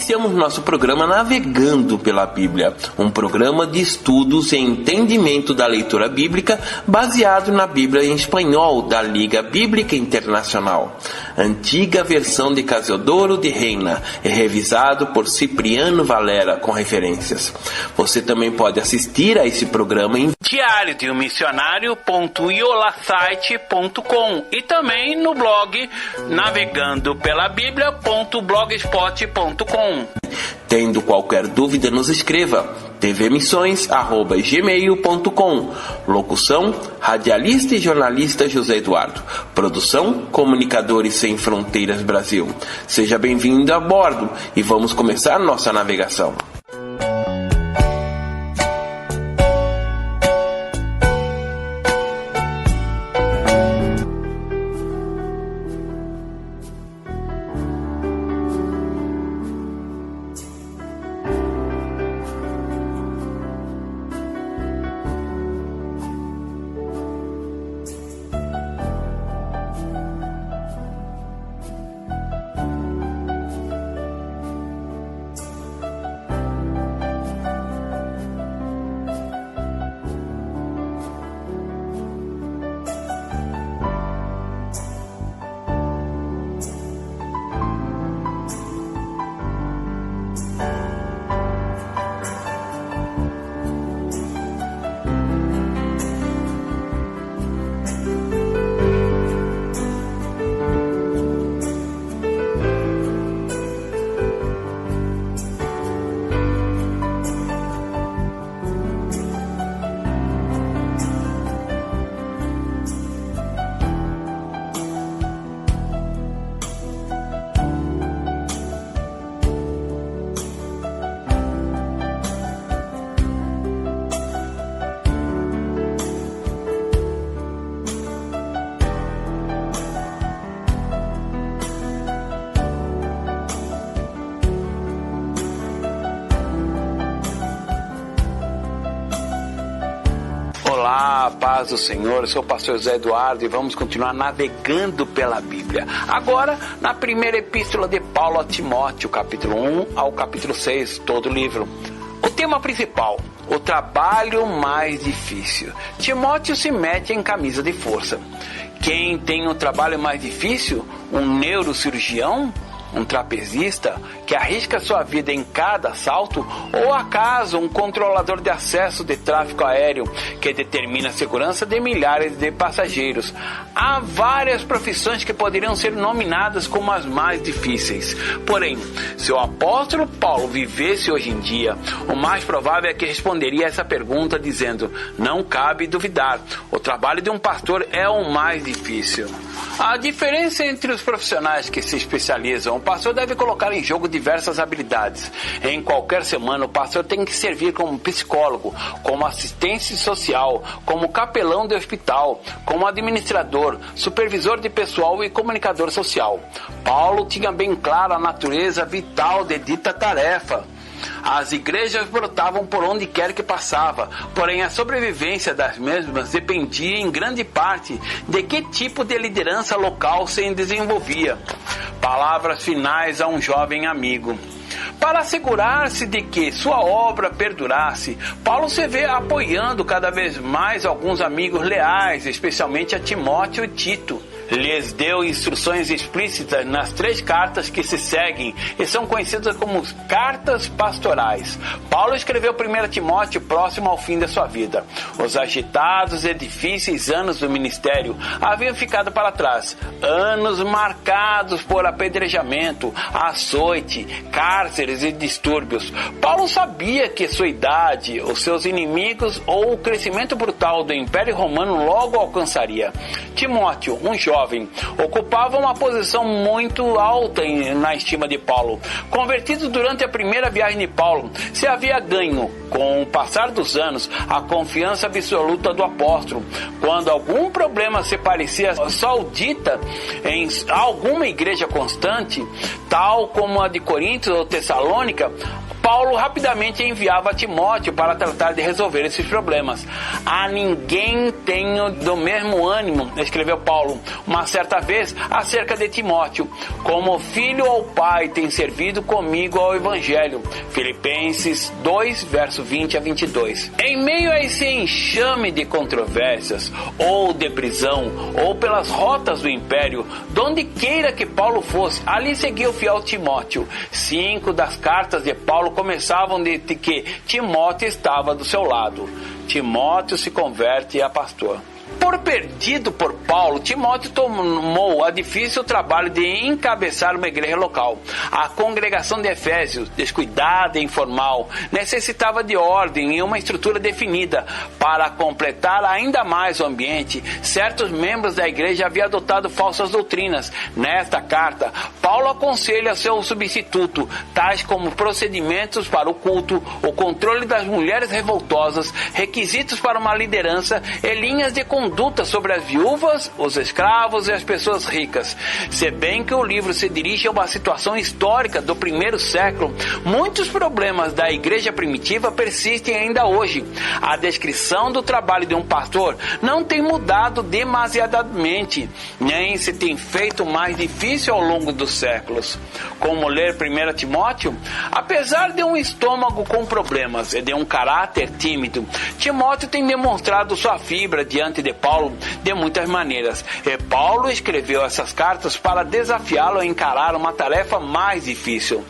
iniciamos nosso programa Navegando pela Bíblia, um programa de estudos e entendimento da leitura bíblica baseado na Bíblia em espanhol da Liga Bíblica Internacional, antiga versão de Casiodoro de Reina e revisado por Cipriano Valera com referências. Você também pode assistir a esse programa em diariodeummissionario.iolasite.com e também no blog navegandopelabiblia.blogspot.com. Tendo qualquer dúvida, nos escreva tvmissões@gmail.com. Locução: radialista e jornalista José Eduardo. Produção: Comunicadores Sem Fronteiras Brasil. Seja bem-vindo a bordo e vamos começar nossa navegação. Olá, paz do Senhor, eu sou o pastor José Eduardo e vamos continuar navegando pela Bíblia. Agora, na primeira epístola de Paulo a Timóteo, capítulo 1 ao capítulo 6, todo o livro. O tema principal: o trabalho mais difícil. Timóteo se mete em camisa de força. Quem tem um trabalho mais difícil? Um neurocirurgião? Um trapezista que arrisca sua vida em cada assalto, ou acaso um controlador de acesso de tráfego aéreo que determina a segurança de milhares de passageiros. Há várias profissões que poderiam ser nominadas como as mais difíceis. Porém, se o apóstolo Paulo vivesse hoje em dia, o mais provável é que responderia a essa pergunta dizendo: não cabe duvidar, o trabalho de um pastor é o mais difícil. A diferença entre os profissionais que se especializam: o pastor deve colocar em jogo diversas habilidades. Em qualquer semana, o pastor tem que servir como psicólogo, como assistente social, como capelão de hospital, como administrador, supervisor de pessoal e comunicador social. Paulo tinha bem clara a natureza vital de dita tarefa. As igrejas brotavam por onde quer que passava, porém a sobrevivência das mesmas dependia em grande parte de que tipo de liderança local se desenvolvia. Palavras finais a um jovem amigo. Para assegurar-se de que sua obra perdurasse, Paulo se vê apoiando cada vez mais alguns amigos leais, especialmente a Timóteo e Tito. Lhes deu instruções explícitas nas 3 cartas que se seguem e são conhecidas como cartas pastorais. Paulo escreveu 1 Timóteo próximo ao fim da sua vida. Os agitados e difíceis anos do ministério haviam ficado para trás, anos marcados por apedrejamento, açoite, cárceres e distúrbios. Paulo sabia que sua idade, os seus inimigos ou o crescimento brutal do Império Romano logo alcançaria. Timóteo, um jovem, ocupava uma posição muito alta na estima de Paulo. Convertido durante a primeira viagem de Paulo, se havia ganho, com o passar dos anos, a confiança absoluta do apóstolo. Quando algum problema se parecia saudita em alguma igreja constante, tal como a de Corinto ou Tessalônica, Paulo rapidamente enviava Timóteo para tratar de resolver esses problemas. A ninguém tenho do mesmo ânimo, escreveu Paulo uma certa vez acerca de Timóteo, como filho ao pai tem servido comigo ao Evangelho. Filipenses 2, verso 20 a 22. Em meio a esse enxame de controvérsias, ou de prisão, ou pelas rotas do império, donde queira que Paulo fosse, ali seguia o fiel Timóteo. 5 das cartas de Paulo começavam de que Timóteo estava do seu lado. Timóteo se converte a pastor. Por perdido por Paulo, Timóteo tomou a difícil trabalho de encabeçar uma igreja local. A congregação de Efésios, descuidada e informal, necessitava de ordem e uma estrutura definida. Para completar ainda mais o ambiente, certos membros da igreja haviam adotado falsas doutrinas. Nesta carta, Paulo aconselha seu substituto, tais como procedimentos para o culto, o controle das mulheres revoltosas, requisitos para uma liderança e linhas de conduta sobre as viúvas, os escravos e as pessoas ricas. Se bem que o livro se dirige a uma situação histórica do primeiro século, muitos problemas da igreja primitiva persistem ainda hoje. A descrição do trabalho de um pastor não tem mudado demasiadamente, nem se tem feito mais difícil ao longo dos séculos. Como ler 1 Timóteo? Apesar de um estômago com problemas e de um caráter tímido, Timóteo tem demonstrado sua fibra diante de Paulo de muitas maneiras. E Paulo escreveu essas cartas para desafiá-lo a encarar uma tarefa mais difícil.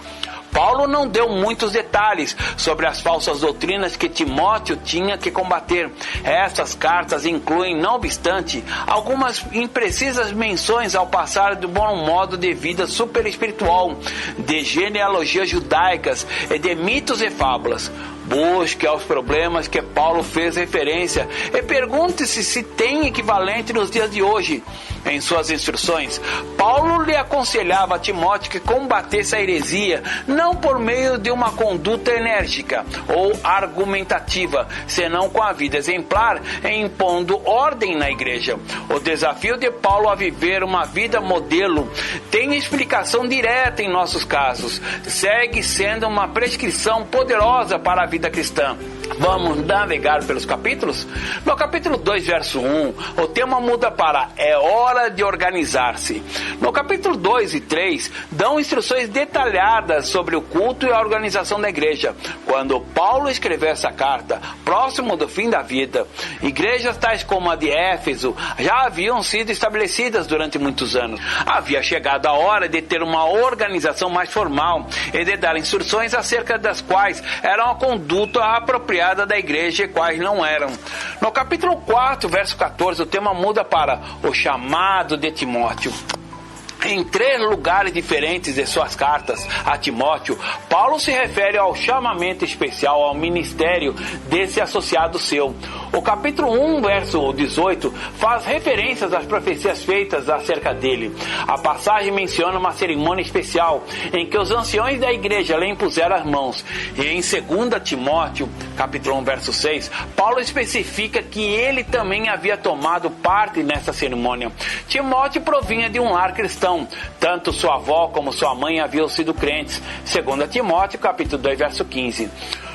Paulo não deu muitos detalhes sobre as falsas doutrinas que Timóteo tinha que combater. Essas cartas incluem, não obstante, algumas imprecisas menções ao passar de bom modo de vida super espiritual, de genealogias judaicas e de mitos e fábulas. Busque aos problemas que Paulo fez referência e pergunte-se se tem equivalente nos dias de hoje. Em suas instruções, Paulo lhe aconselhava a Timóteo que combatesse a heresia não por meio de uma conduta enérgica ou argumentativa, senão com a vida exemplar e impondo ordem na igreja. O desafio de Paulo a viver uma vida modelo tem explicação direta em nossos casos. Segue sendo uma prescrição poderosa para a vida cristã. Vamos navegar pelos capítulos? No capítulo 2, verso 1, o tema muda para "é hora de organizar-se". No capítulo 2 e 3, dão instruções detalhadas sobre o culto e a organização da igreja. Quando Paulo escreveu essa carta, próximo do fim da vida, igrejas tais como a de Éfeso já haviam sido estabelecidas durante muitos anos. Havia chegado a hora de ter uma organização mais formal e de dar instruções acerca das quais era uma conduta apropriada da igreja e quais não eram. No capítulo 4, verso 14, o tema muda para "o chamado de Timóteo". Em 3 lugares diferentes de suas cartas a Timóteo, Paulo se refere ao chamamento especial ao ministério desse associado seu. O capítulo 1, verso 18, faz referências às profecias feitas acerca dele. A passagem menciona uma cerimônia especial em que os anciões da igreja lhe impuseram as mãos. E em 2 Timóteo, capítulo 1, verso 6, Paulo especifica que ele também havia tomado parte nessa cerimônia. Timóteo provinha de um lar cristão. Tanto sua avó como sua mãe haviam sido crentes. 2 Timóteo, capítulo 2, verso 15.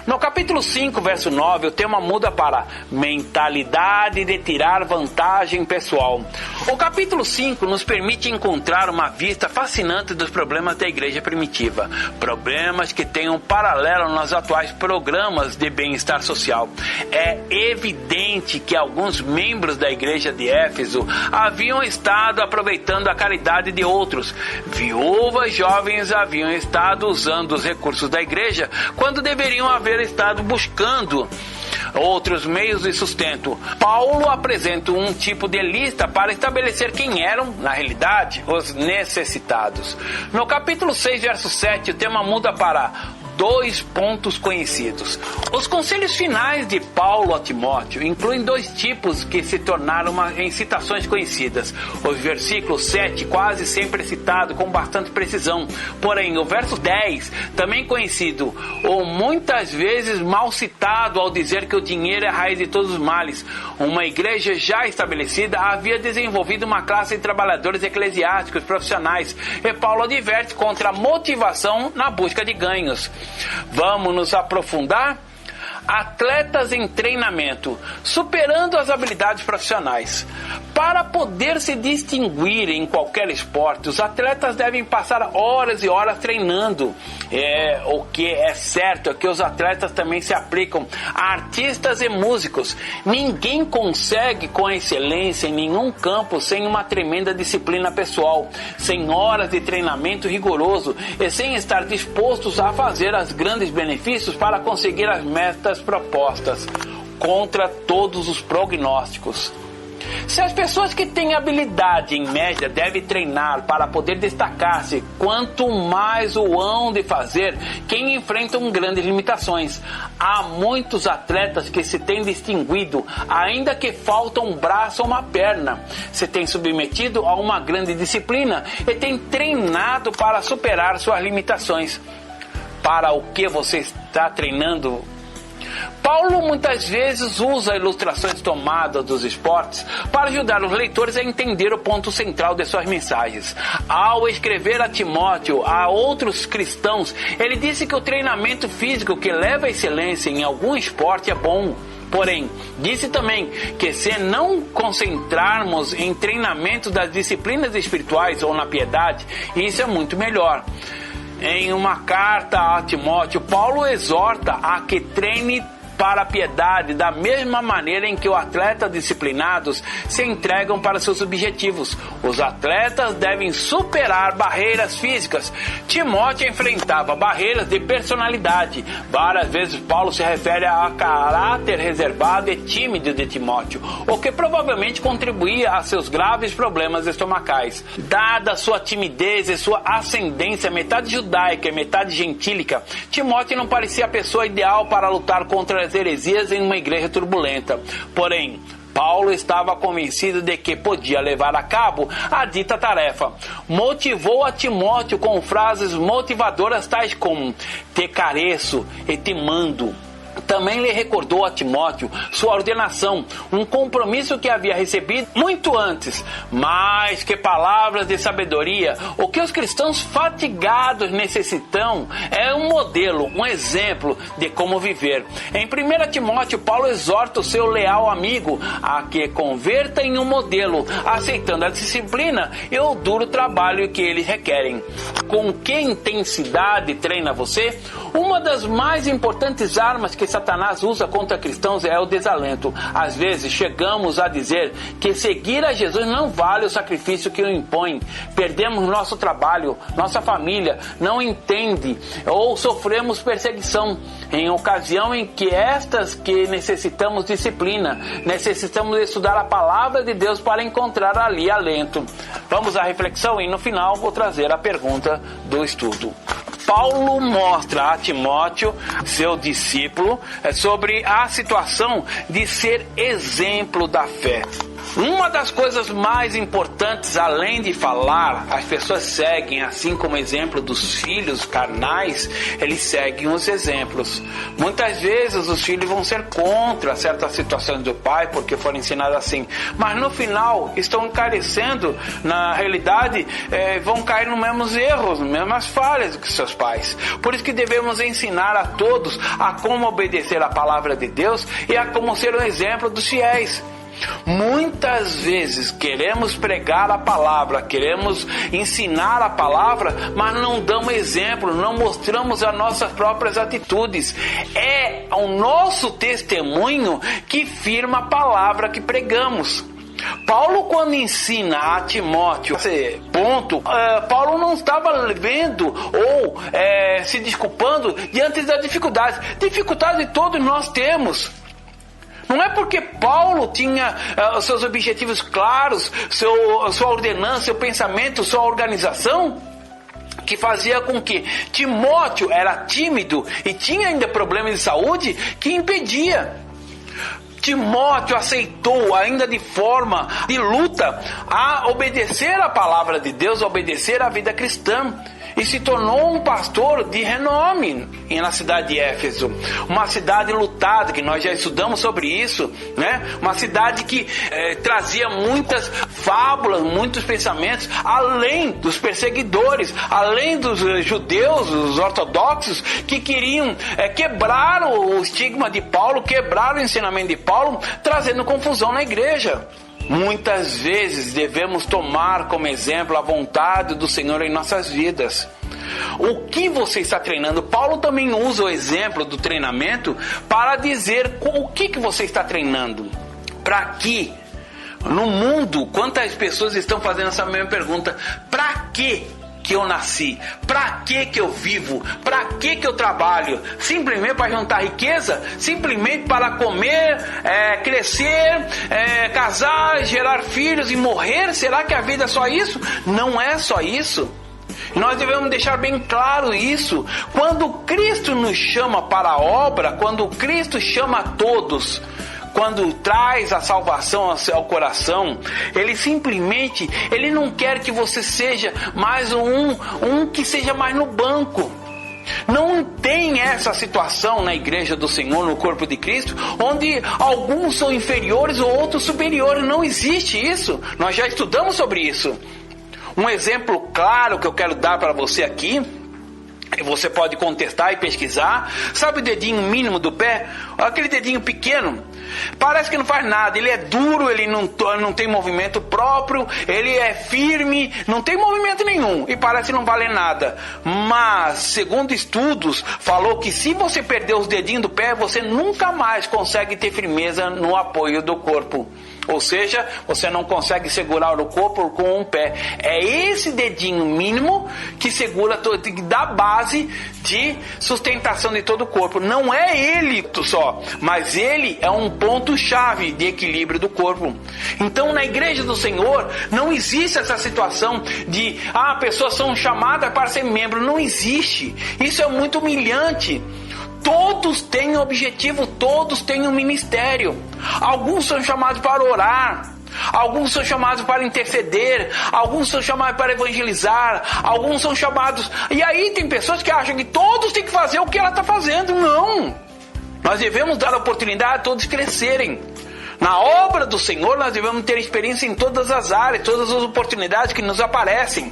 No capítulo 5, verso 9, o tema muda para mentalidade de tirar vantagem pessoal. O capítulo 5 nos permite encontrar uma vista fascinante dos problemas da igreja primitiva. Problemas que têm um paralelo nos atuais programas de bem-estar social. É evidente que alguns membros da igreja de Éfeso haviam estado aproveitando a caridade de outros. Viúvas jovens haviam estado usando os recursos da igreja quando deveriam haver estado buscando outros meios de sustento. Paulo apresenta um tipo de lista para estabelecer quem eram, na realidade, os necessitados. No capítulo 6, verso 7, o tema muda para 2 pontos conhecidos. Os conselhos finais de Paulo a Timóteo incluem 2 tipos que se tornaram em citações conhecidas. Os versículos 7 quase sempre é citado com bastante precisão, porém o verso 10, também conhecido ou muitas vezes mal citado ao dizer que o dinheiro é a raiz de todos os males. Uma igreja já estabelecida havia desenvolvido uma classe de trabalhadores eclesiásticos profissionais e Paulo adverte contra a motivação na busca de ganhos. Vamos nos aprofundar? Atletas em treinamento, superando as habilidades profissionais. Para poder se distinguir em qualquer esporte, os atletas devem passar horas e horas treinando. O que é certo é que os atletas também se aplicam a artistas e músicos. Ninguém consegue com excelência em nenhum campo sem uma tremenda disciplina pessoal, sem horas de treinamento rigoroso e sem estar dispostos a fazer os grandes benefícios para conseguir as metas propostas, contra todos os prognósticos. Se as pessoas que têm habilidade em média devem treinar para poder destacar-se, quanto mais o hão de fazer quem enfrentam grandes limitações. Há muitos atletas que se têm distinguido, ainda que faltam um braço ou uma perna, se têm submetido a uma grande disciplina e têm treinado para superar suas limitações. Para o que você está treinando? Paulo muitas vezes usa ilustrações tomadas dos esportes para ajudar os leitores a entender o ponto central de suas mensagens. Ao escrever a Timóteo, a outros cristãos, ele disse que o treinamento físico que leva à excelência em algum esporte é bom. Porém, disse também que se não concentrarmos em treinamento das disciplinas espirituais ou na piedade, isso é muito melhor. Em uma carta a Timóteo, Paulo exorta a que treine para a piedade da mesma maneira em que os atletas disciplinados se entregam para seus objetivos. Os atletas devem superar barreiras físicas. Timóteo enfrentava barreiras de personalidade. Várias vezes Paulo se refere ao caráter reservado e tímido de Timóteo, o que provavelmente contribuía a seus graves problemas estomacais. Dada sua timidez e sua ascendência metade judaica e metade gentílica, Timóteo não parecia a pessoa ideal para lutar contra as heresias em uma igreja turbulenta. Porém, Paulo estava convencido de que podia levar a cabo a dita tarefa. Motivou a Timóteo com frases motivadoras tais como: te careço e te mando. Também lhe recordou a Timóteo sua ordenação, um compromisso que havia recebido muito antes. Mais que palavras de sabedoria, o que os cristãos fatigados necessitam é um modelo, um exemplo de como viver. Em 1 Timóteo, Paulo exorta o seu leal amigo a que converta em um modelo, aceitando a disciplina e o duro trabalho que eles requerem. Com que intensidade treina você? Uma das mais importantes armas que Satanás usa contra cristãos é o desalento. Às vezes chegamos a dizer que seguir a Jesus não vale o sacrifício que o impõe. Perdemos nosso trabalho, nossa família não entende ou sofremos perseguição. Em ocasião em que estas que necessitamos disciplina, necessitamos estudar a palavra de Deus para encontrar ali alento. Vamos à reflexão e no final vou trazer a pergunta do estudo. Paulo mostra a Timóteo, seu discípulo, sobre a situação de ser exemplo da fé. Uma das coisas mais importantes, além de falar, as pessoas seguem, assim como exemplo dos filhos carnais, eles seguem os exemplos. Muitas vezes os filhos vão ser contra certas situações do pai, porque foram ensinados assim, mas no final estão encarecendo, na realidade vão cair nos mesmos erros, nas mesmas falhas que seus pais. Por isso que devemos ensinar a todos a como obedecer a palavra de Deus e a como ser um exemplo dos fiéis. Muitas vezes queremos pregar a palavra, queremos ensinar a palavra, mas não damos exemplo, não mostramos as nossas próprias atitudes. É o nosso testemunho que firma a palavra que pregamos. Paulo, quando ensina a Timóteo esse ponto, Paulo não estava vendo ou se desculpando diante das dificuldades. Dificuldades todos nós temos. Não é porque Paulo tinha os seus objetivos claros, sua ordenança, seu pensamento, sua organização, que fazia com que Timóteo era tímido e tinha ainda problemas de saúde, que impedia. Timóteo aceitou, ainda de forma de luta, a obedecer a palavra de Deus, a obedecer a vida cristã. e se tornou um pastor de renome na cidade de Éfeso, uma cidade lutada, que nós já estudamos sobre isso, né? Uma cidade que trazia muitas fábulas, muitos pensamentos, além dos perseguidores, além dos judeus, os ortodoxos, que queriam quebrar o estigma de Paulo, quebrar o ensinamento de Paulo, trazendo confusão na igreja. Muitas vezes devemos tomar como exemplo a vontade do Senhor em nossas vidas. O que você está treinando? Paulo também usa o exemplo do treinamento para dizer o que você está treinando. Para quê? No mundo, quantas pessoas estão fazendo essa mesma pergunta? Para quê que eu nasci? Para que eu vivo? Para que eu trabalho? Simplesmente para juntar riqueza? Simplesmente para comer, crescer, casar, gerar filhos e morrer? Será que a vida é só isso? Não é só isso. Nós devemos deixar bem claro isso. Quando Cristo nos chama para a obra, quando Cristo chama a todos, quando traz a salvação ao coração, Ele não quer que você seja mais um que seja mais no banco. Não tem essa situação na igreja do Senhor, no corpo de Cristo, onde alguns são inferiores ou outros superiores. Não existe isso. Nós já estudamos sobre isso. Um exemplo claro que eu quero dar para você aqui, você pode contestar e pesquisar. Sabe o dedinho mínimo do pé? Aquele dedinho pequeno. Parece que não faz nada. Ele é duro, ele não tem movimento próprio, ele é firme, não tem movimento nenhum e parece não valer nada. Mas, segundo estudos, falou que se você perder os dedinhos do pé, você nunca mais consegue ter firmeza no apoio do corpo. Ou seja, você não consegue segurar o corpo com um pé. É esse dedinho mínimo que segura, que dá base de sustentação de todo o corpo. Não é ele só, mas ele é um ponto-chave de equilíbrio do corpo. Então, na igreja do Senhor, não existe essa situação de pessoas são chamadas para ser membro. Não existe. Isso é muito humilhante. Todos têm um objetivo, todos têm um ministério. Alguns são chamados para orar, alguns são chamados para interceder, alguns são chamados para evangelizar, alguns são chamados... E aí tem pessoas que acham que todos têm que fazer o que ela está fazendo. Não! Nós devemos dar a oportunidade a todos crescerem. Na obra do Senhor nós devemos ter experiência em todas as áreas, todas as oportunidades que nos aparecem.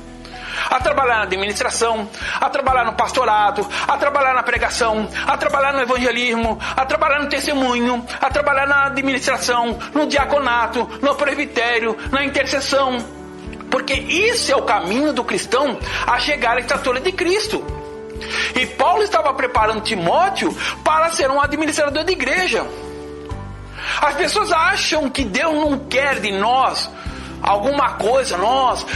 A trabalhar na administração, a trabalhar no pastorado, a trabalhar na pregação, a trabalhar no evangelismo, a trabalhar no testemunho, a trabalhar na administração, no diaconato, no presbitério, na intercessão. Porque isso é o caminho do cristão a chegar à estatura de Cristo. E Paulo estava preparando Timóteo para ser um administrador de igreja. As pessoas acham que Deus não quer de nós alguma coisa.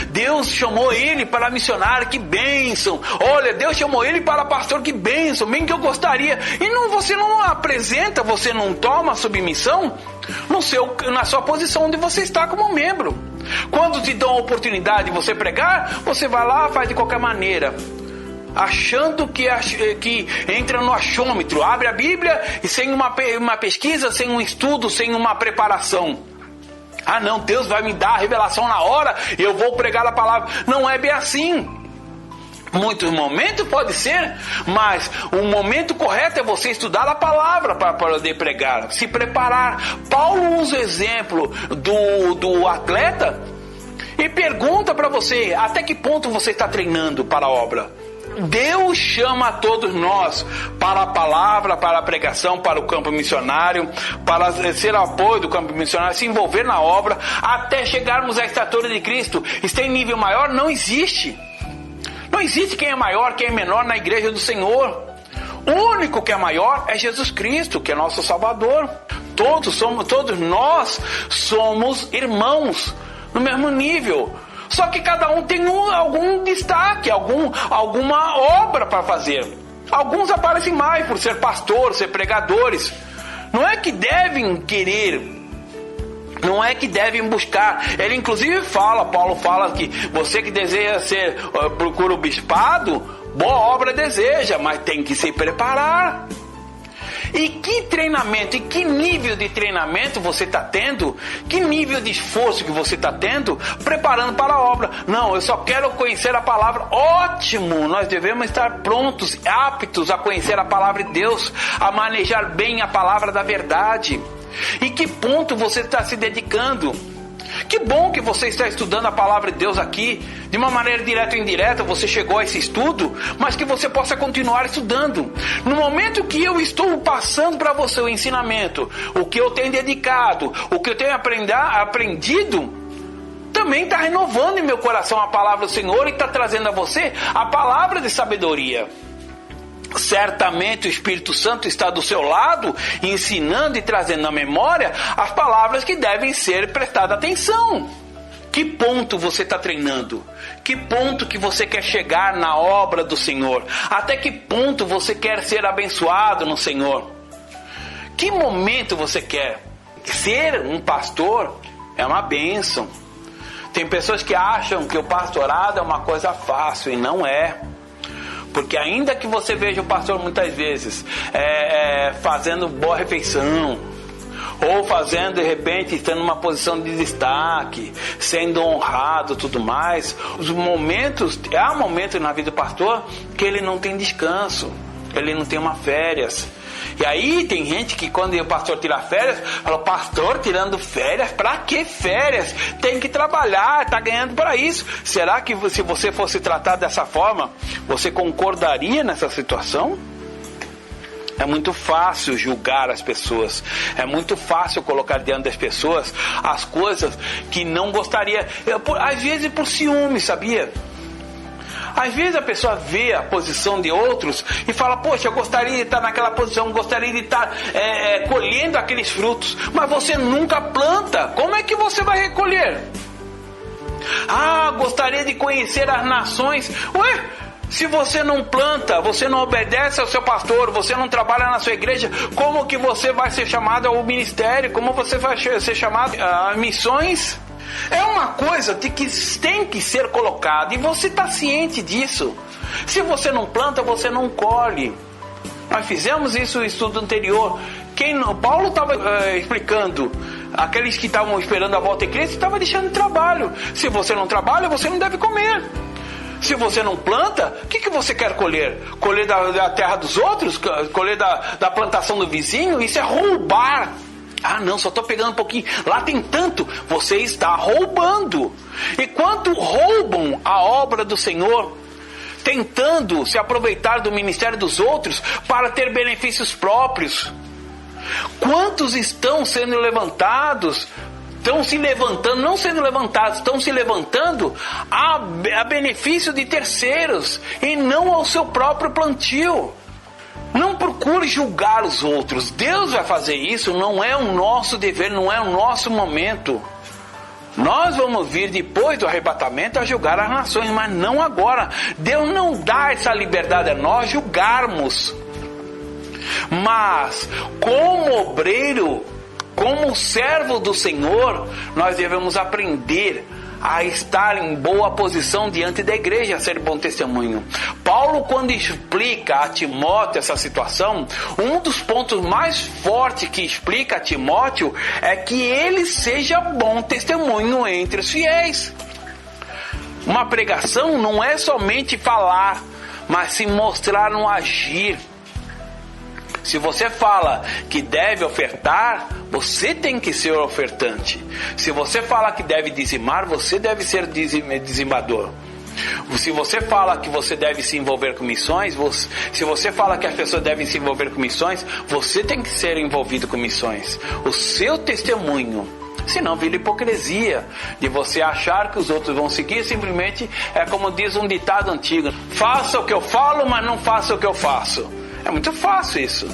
Deus chamou ele para missionário, que bênção. Olha, Deus chamou ele para pastor, que bênção, bem que eu gostaria. E você não apresenta, você não toma submissão na sua posição onde você está como membro. Quando te dão a oportunidade de você pregar, você vai lá, faz de qualquer maneira, achando que entra no achômetro, abre a Bíblia e sem uma pesquisa, sem um estudo, sem uma preparação. Não, Deus vai me dar a revelação na hora e eu vou pregar a palavra. Não é bem assim. Muitos momentos pode ser, mas o momento correto é você estudar a palavra para poder pregar, se preparar. Paulo usa o exemplo do atleta e pergunta para você, até que ponto você está treinando para a obra? Deus chama a todos nós para a palavra, para a pregação, para o campo missionário, para ser apoio do campo missionário, se envolver na obra, até chegarmos à estatura de Cristo. Está em nível maior? Não existe. Não existe quem é maior, quem é menor na igreja do Senhor. O único que é maior é Jesus Cristo, que é nosso Salvador. Todos nós somos irmãos no mesmo nível. Só que cada um tem algum destaque, alguma obra para fazer. Alguns aparecem mais por ser pastor, ser pregadores. Não é que devem querer, não é que devem buscar. Ele inclusive Paulo fala que você que deseja procura o bispado, boa obra deseja, mas tem que se preparar. E que treinamento, e que nível de treinamento você está tendo? Que nível de esforço que você está tendo preparando para a obra? Não, eu só quero conhecer a palavra. Ótimo! Nós devemos estar prontos, aptos a conhecer a palavra de Deus, a manejar bem a palavra da verdade. E que ponto você está se dedicando? Que bom que você está estudando a palavra de Deus aqui, de uma maneira direta ou indireta, você chegou a esse estudo, mas que você possa continuar estudando. No momento que eu estou passando para você o ensinamento, o que eu tenho dedicado, o que eu tenho aprendido, também está renovando em meu coração a palavra do Senhor e está trazendo a você a palavra de sabedoria. Certamente o Espírito Santo está do seu lado, ensinando e trazendo na memória as palavras que devem ser prestadas atenção. Que ponto você está treinando? Que ponto que você quer chegar na obra do Senhor? Até que ponto você quer ser abençoado no Senhor? Que momento você quer? Ser um pastor é uma bênção. Tem pessoas que acham que o pastorado é uma coisa fácil e não é. Porque ainda que você veja o pastor muitas vezes fazendo boa refeição, ou fazendo de repente, estando numa posição de destaque, sendo honrado, tudo mais, há momentos na vida do pastor que ele não tem descanso, ele não tem uma férias. E aí tem gente que quando o pastor tira férias, fala, pastor tirando férias? Pra que férias? Tem que trabalhar, tá ganhando para isso. Será que se você fosse tratado dessa forma, você concordaria nessa situação? É muito fácil julgar as pessoas. É muito fácil colocar diante das pessoas as coisas que não gostaria. Às vezes por ciúme, sabia? Às vezes a pessoa vê a posição de outros e fala, poxa, eu gostaria de estar naquela posição, gostaria de estar colhendo aqueles frutos, mas você nunca planta, como é que você vai recolher? Gostaria de conhecer as nações. Ué, se você não planta, você não obedece ao seu pastor, você não trabalha na sua igreja, como que você vai ser chamado ao ministério? Como você vai ser chamado a missões? É uma coisa que tem que ser colocada e você está ciente disso. Se você não planta, você não colhe. Nós fizemos isso no estudo anterior. Paulo estava explicando, aqueles que estavam esperando a volta de Cristo estavam deixando de trabalho. Se você não trabalha, você não deve comer. Se você não planta, o que você quer colher? Colher da terra dos outros? Colher da plantação do vizinho? Isso é roubar. Não, só estou pegando um pouquinho. Lá tem tanto. Você está roubando. E quanto roubam a obra do Senhor, tentando se aproveitar do ministério dos outros para ter benefícios próprios. Quantos estão sendo levantados, estão se levantando, não sendo levantados, estão se levantando a benefício de terceiros e não ao seu próprio plantio. Não procure julgar os outros. Deus vai fazer isso, não é o nosso dever, não é o nosso momento. Nós vamos vir depois do arrebatamento a julgar as nações, mas não agora. Deus não dá essa liberdade a nós julgarmos. Mas, como obreiro, como servo do Senhor, nós devemos aprender a estar em boa posição diante da igreja, a ser bom testemunho. Paulo, quando explica a Timóteo essa situação, um dos pontos mais fortes que explica a Timóteo é que ele seja bom testemunho entre os fiéis. Uma pregação não é somente falar, mas se mostrar no agir. Se você fala que deve ofertar, você tem que ser ofertante. Se você fala que deve dizimar, você deve ser dizimador. Se você fala que você deve se envolver com missões, se você fala que as pessoas devem se envolver com missões, você tem que ser envolvido com missões. O seu testemunho, senão vira hipocrisia, de você achar que os outros vão seguir, simplesmente é como diz um ditado antigo: faça o que eu falo, mas não faça o que eu faço. É muito fácil isso.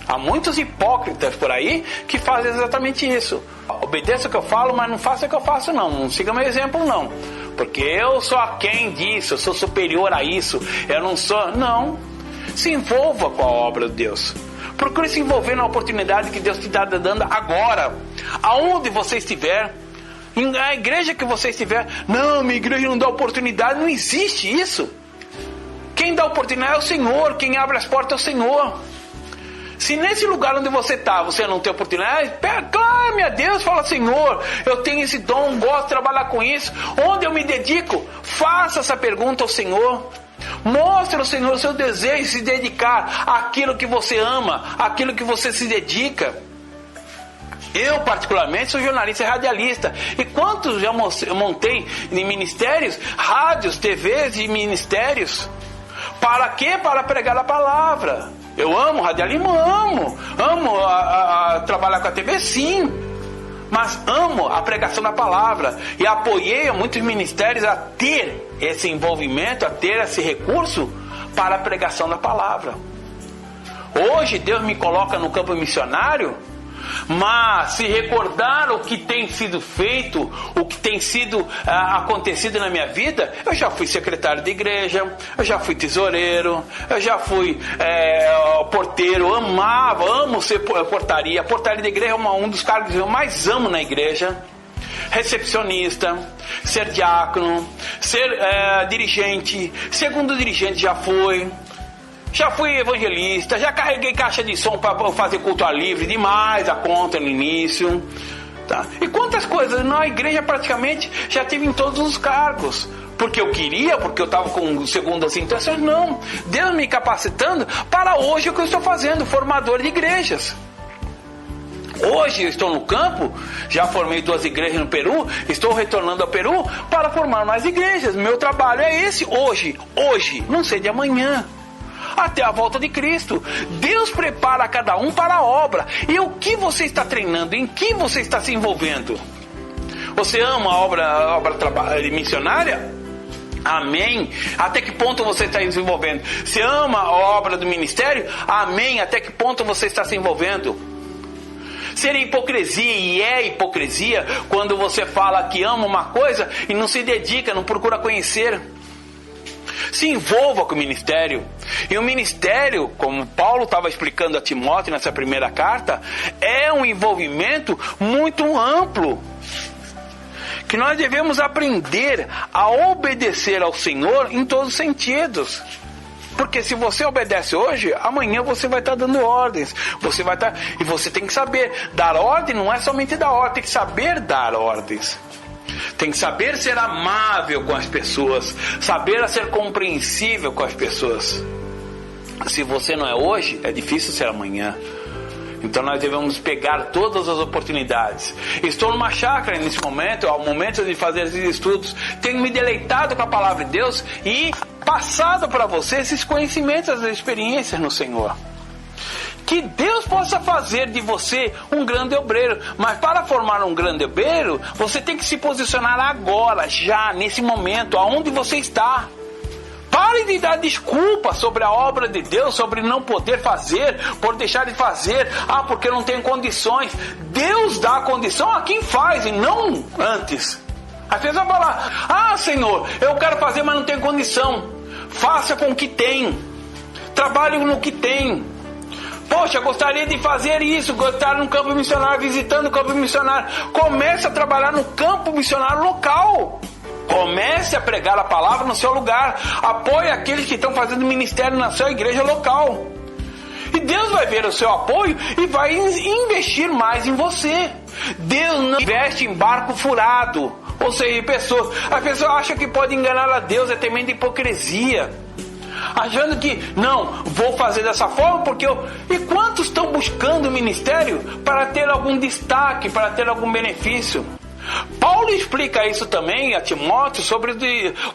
Há muitos hipócritas por aí que fazem exatamente isso. Obedeça o que eu falo, mas não faça o que eu faço não. Não siga meu exemplo não. Porque eu sou aquém disso, eu sou superior a isso. Eu não sou... Não. Se envolva com a obra de Deus. Procure se envolver na oportunidade que Deus te está dando agora. Aonde você estiver. Na igreja que você estiver. Não, minha igreja não dá oportunidade. Não existe isso. Quem dá oportunidade é o Senhor. Quem abre as portas é o Senhor. Se nesse lugar onde você está, você não tem oportunidade, clame a Deus, fala: Senhor, eu tenho esse dom, gosto de trabalhar com isso, onde eu me dedico? Faça essa pergunta ao Senhor. Mostre ao Senhor o seu desejo de se dedicar àquilo que você ama, àquilo que você se dedica. Eu, particularmente, sou jornalista e radialista. E quantos já montei em ministérios, rádios, TVs e ministérios? Para quê? Para pregar a palavra. Eu amo radialismo, amo trabalhar com a TV, sim. Mas amo a pregação da palavra. E apoiei muitos ministérios a ter esse envolvimento, a ter esse recurso para a pregação da palavra. Hoje Deus me coloca no campo missionário, mas se recordar o que tem sido feito, o que tem sido acontecido na minha vida, eu já fui secretário de igreja, eu já fui tesoureiro, eu já fui porteiro, amo ser portaria. Portaria de igreja é um dos cargos que eu mais amo na igreja. Recepcionista, ser diácono, ser dirigente, segundo dirigente já fui. Já fui evangelista, já carreguei caixa de som para fazer culto ao livre, demais a conta no início. Tá? E quantas coisas, na igreja praticamente já tive em todos os cargos. Porque eu queria, porque eu estava com segundas intenções, não. Deus me capacitando para hoje o que eu estou fazendo, formador de igrejas. Hoje eu estou no campo, já formei 2 igrejas no Peru, estou retornando ao Peru para formar mais igrejas. Meu trabalho é esse hoje, não sei de amanhã. Até a volta de Cristo. Deus prepara cada um para a obra. E o que você está treinando? Em que você está se envolvendo? Você ama a obra missionária? Amém. Até que ponto você está se envolvendo? Você ama a obra do ministério? Amém. Até que ponto você está se envolvendo? Seria hipocrisia, e é hipocrisia, quando você fala que ama uma coisa e não se dedica, não procura conhecer. Se envolva com o ministério. E o ministério, como Paulo estava explicando a Timóteo nessa primeira carta, é um envolvimento muito amplo, que nós devemos aprender a obedecer ao Senhor em todos os sentidos. Porque se você obedece hoje, amanhã você vai estar dando ordens. E você tem que saber. Dar ordem não é somente dar ordem, tem que saber dar ordens. Tem que saber ser amável com as pessoas, saber ser compreensível com as pessoas. Se você não é hoje, é difícil ser amanhã. Então nós devemos pegar todas as oportunidades. Estou numa chácara nesse momento, ao momento de fazer esses estudos, tenho me deleitado com a palavra de Deus e passado para você esses conhecimentos, as experiências no Senhor. Que Deus possa fazer de você um grande obreiro. Mas para formar um grande obreiro, você tem que se posicionar agora, já, nesse momento, aonde você está. Pare de dar desculpa sobre a obra de Deus, sobre não poder fazer, por deixar de fazer. Porque eu não tenho condições. Deus dá a condição a quem faz e não antes. As pessoas vão falar: Senhor, eu quero fazer, mas não tenho condição. Faça com o que tem. Trabalhe no que tem. Poxa, gostaria de fazer isso, gostaria no campo missionário, visitando o campo missionário. Comece a trabalhar no campo missionário local. Comece a pregar a palavra no seu lugar. Apoie aqueles que estão fazendo ministério na sua igreja local. E Deus vai ver o seu apoio e vai investir mais em você. Deus não investe em barco furado. Ou seja, as pessoas acham que pode enganar a Deus, é tremenda hipocrisia. Achando que, não, vou fazer dessa forma porque eu... E quantos estão buscando o ministério para ter algum destaque, para ter algum benefício? Paulo explica isso também a Timóteo sobre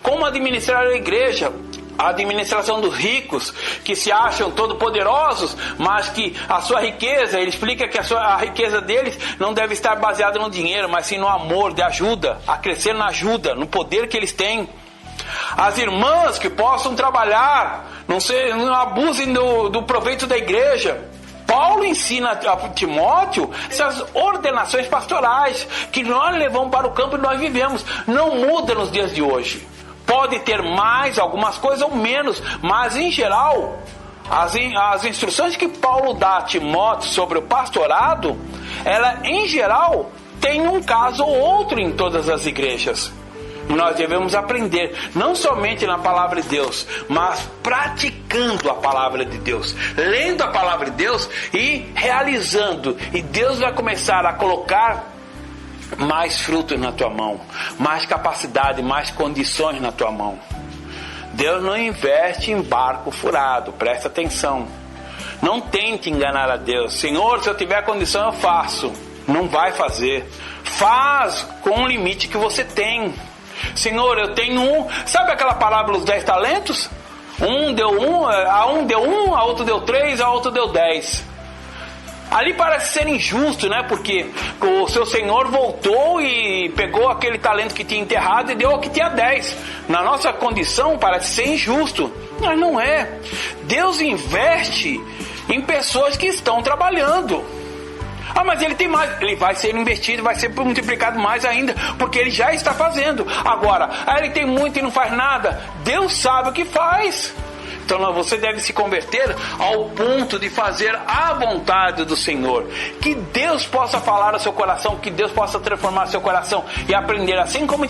como administrar a igreja. A administração dos ricos, que se acham todo poderosos, mas que a sua riqueza, ele explica que a riqueza deles não deve estar baseada no dinheiro, mas sim no amor, de ajuda, a crescer na ajuda, no poder que eles têm. As irmãs que possam trabalhar, não abusem do proveito da igreja. Paulo ensina a Timóteo essas ordenações pastorais que nós levamos para o campo e nós vivemos. Não muda nos dias de hoje. Pode ter mais, algumas coisas ou menos, mas em geral, as instruções que Paulo dá a Timóteo sobre o pastorado, ela em geral tem um caso ou outro em todas as igrejas. Nós devemos aprender, não somente na palavra de Deus, mas praticando a palavra de Deus, lendo a palavra de Deus e realizando. E Deus vai começar a colocar mais frutos na tua mão, mais capacidade, mais condições na tua mão. Deus não investe em barco furado, presta atenção. Não tente enganar a Deus. Senhor, se eu tiver condição eu faço. Não vai fazer. Faz com o limite que você tem. Senhor, eu tenho sabe aquela parábola dos 10 talentos? A um deu 1, a outro deu 3, a outro deu 10. Ali parece ser injusto, né? Porque o seu senhor voltou e pegou aquele talento que tinha enterrado e deu ao que tinha 10. Na nossa condição parece ser injusto, mas não é. Deus investe em pessoas que estão trabalhando. Mas ele tem mais, ele vai ser investido, vai ser multiplicado mais ainda, porque ele já está fazendo. Agora, ele tem muito e não faz nada. Deus sabe o que faz. Então você deve se converter ao ponto de fazer a vontade do Senhor. Que Deus possa falar ao seu coração, que Deus possa transformar seu coração e aprender, assim como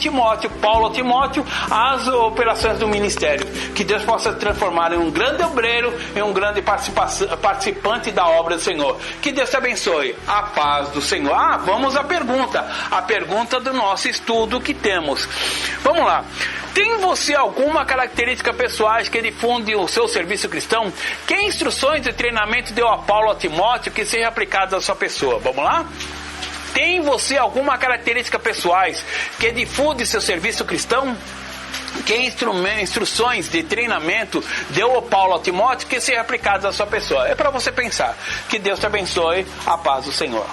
Paulo Timóteo, as operações do ministério. Que Deus possa transformar em um grande obreiro, em um grande participante da obra do Senhor. Que Deus te abençoe. A paz do Senhor. Vamos à pergunta. A pergunta do nosso estudo que temos. Vamos lá. Tem você alguma característica pessoais que difunde o seu serviço cristão? Que instruções de treinamento deu a Paulo a Timóteo que sejam aplicadas à sua pessoa? Vamos lá? Tem você alguma característica pessoais que difunde seu serviço cristão? Que instruções de treinamento deu a Paulo a Timóteo que sejam aplicadas à sua pessoa? É para você pensar. Que Deus te abençoe. A paz do Senhor.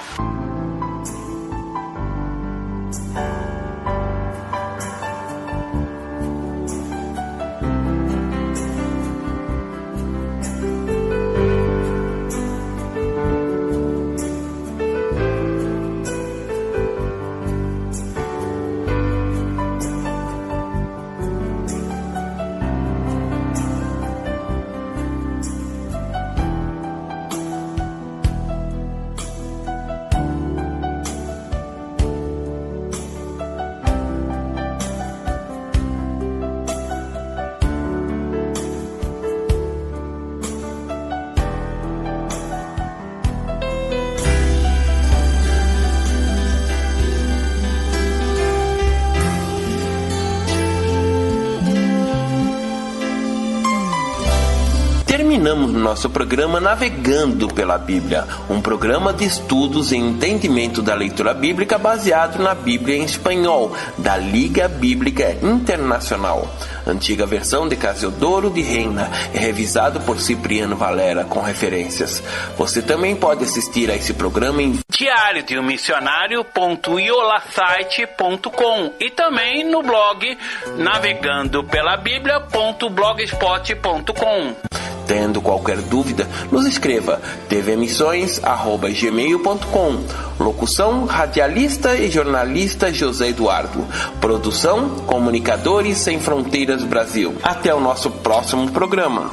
Terminamos nosso programa Navegando pela Bíblia, um programa de estudos e entendimento da leitura bíblica baseado na Bíblia em espanhol, da Liga Bíblica Internacional. Antiga versão de Casiodoro de Reina, é revisado por Cipriano Valera com referências. Você também pode assistir a esse programa em diariodeummissionario.iolasite.com e também no blog navegandopelabiblia.blogspot.com. Tendo qualquer dúvida, nos escreva tvmissões@gmail.com. Locução, radialista e jornalista José Eduardo. Produção, Comunicadores Sem Fronteiras Brasil. Até o nosso próximo programa.